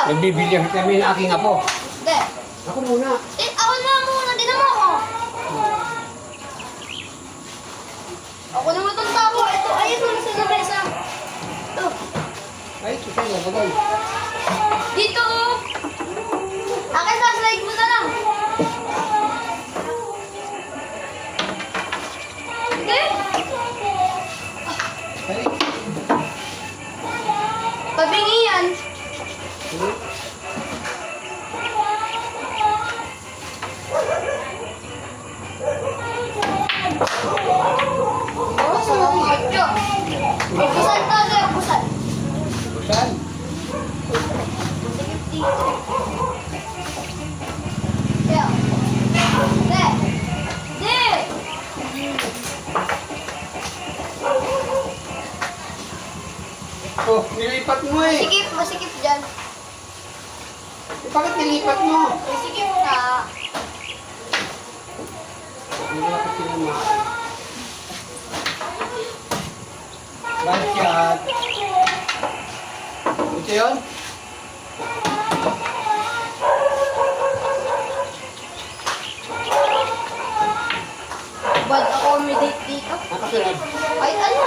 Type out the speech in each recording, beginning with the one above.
Nagbibilyang kami ng aking apo. Hindi. Ako muna. Ako na muna. Di naman ako. Ako naman itong tao. Ito, ayun mo sa lamesa. Ito. Ay, susay na bagay. Dito. Akin na, slide mo na lang. Hindi. Ay. Tabingi yan. Oh, salamat ka. Busan tayo, busan. Busan. Masikip dito. Kaya. Hindi. Hindi. Oh, nilipat mo eh. Masikip dyan. Bakit nilipat mo? Masikip na. Nilipat sila mo. Bad shot. Ito yun? Bad accommodate dito. Nakasunod. Ay, ano?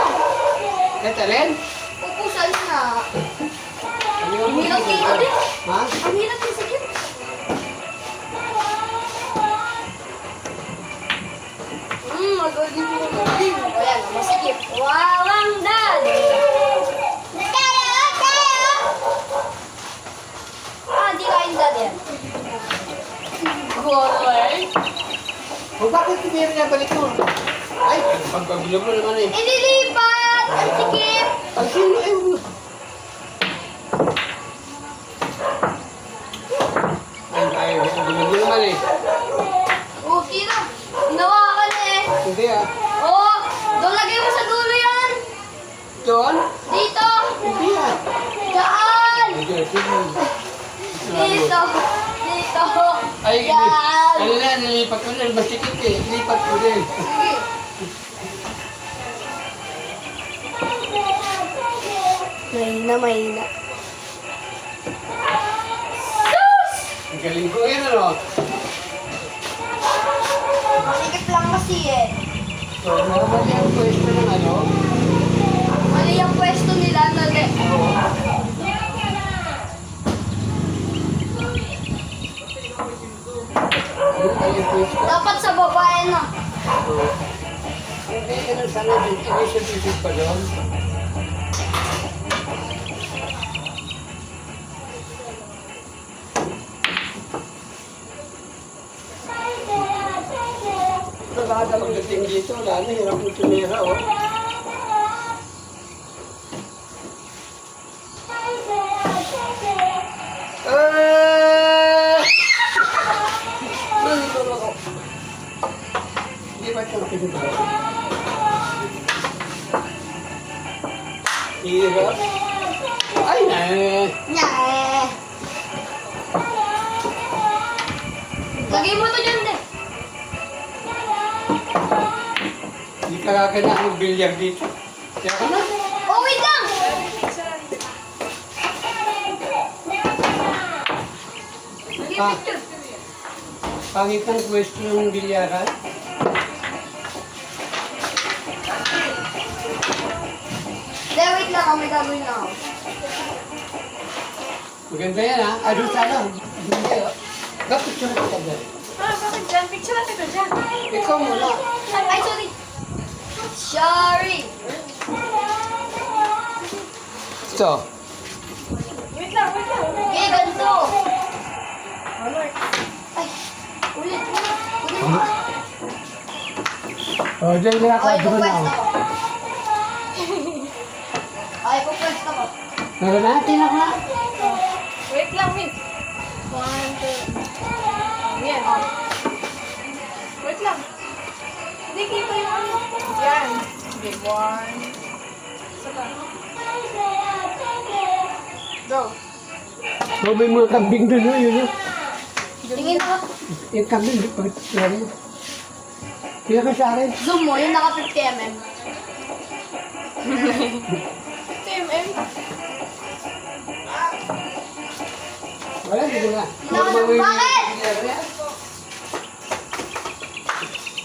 Kahit alin? Pupusan na. Ano yung Ang hirap dito din. Ha? Ang hirap yung sikip. Magaling mo magaling. Ayan, masikip. Walang dali. Di kain dali yan. Goal. O bakit hindi rin nabalik mo? Ay, pagpabilo mo naman eh. Inilipat! Ang sikip! Ang sino eh? Ay, bumili naman eh. Tira. Ginawa ka na eh. Hindi ah. Oo! Doon lagay mo sa dulo yan! Doon? Dito! Hindi ah. Daan! Hindi, sige. Dito! Dito! Ay, Yan! ano na, nilipat ko na, masikip eh. Nilipat ko din. Sige. Mahina. Sus! Ang galing ko yun ano. Masikip lang kasi eh. So, nakamali ang pwesto ng ano. Mali ang pwesto nila na Yung ay yung pwesto. dapat sa babae na. Hindi, ano sana din. Initiative pa doon. Pagdating dito, wala na, hirap yung tumira, oh. Hindi ba ito nakikinig? Hirap. Ay, na. Nyeh! Lagay mo to dyan din. Hindi ka kagana ang bilyar dito. Kaya ka na. Oh, wait lang! Ah, pangit ang pwesto ng bilyaran. Hindi, wait lang. May gagawin lang ako. Maganda yan ha. Doon sana. Hindi oh. Bakit siya nakatagal? Bakit dyan? Picture natin ko dyan. Ikaw muna. Ay, sorry. Sorry. So, Wait lang. Okay, ganito. Ay, ulit. oh, dyan na ako. Ay, Doon na pupwesto ako. ko. Ay, pupwesto ko. Meron natin ako na. Wait lang, wait. 1, 2. Yan. Wait lang. Hindi, kita yung ano. Yan. Okay, 1. Isa pa. Go. So, may mga kambing doon, oh, yun yun. Tingin ako. Yung kambing, pag yan. Kaya ka sa akin. Zoom mo, yung naka 50mm. TMM. Wala, hindi na. Bakit?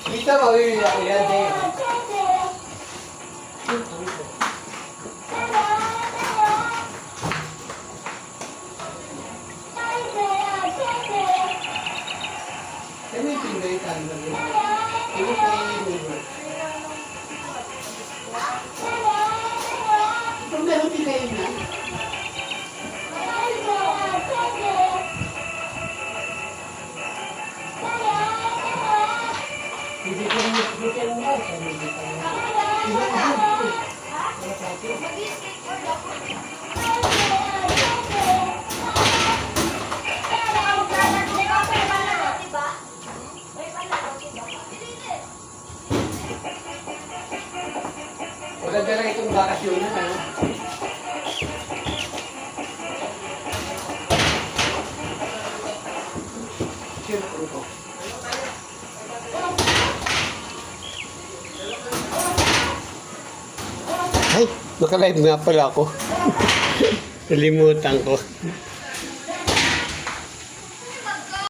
Dito, mawili ako yan, Dave. Kami yung pinagay tayo na rin. Kami yung Kung meron pinagay na. Hindi ko rin yung mga sabi dito. Maganda lang itong bakasyon na, ano? Siyempre ko. Ay, naka-live nga pala ako. Nalimutan ko.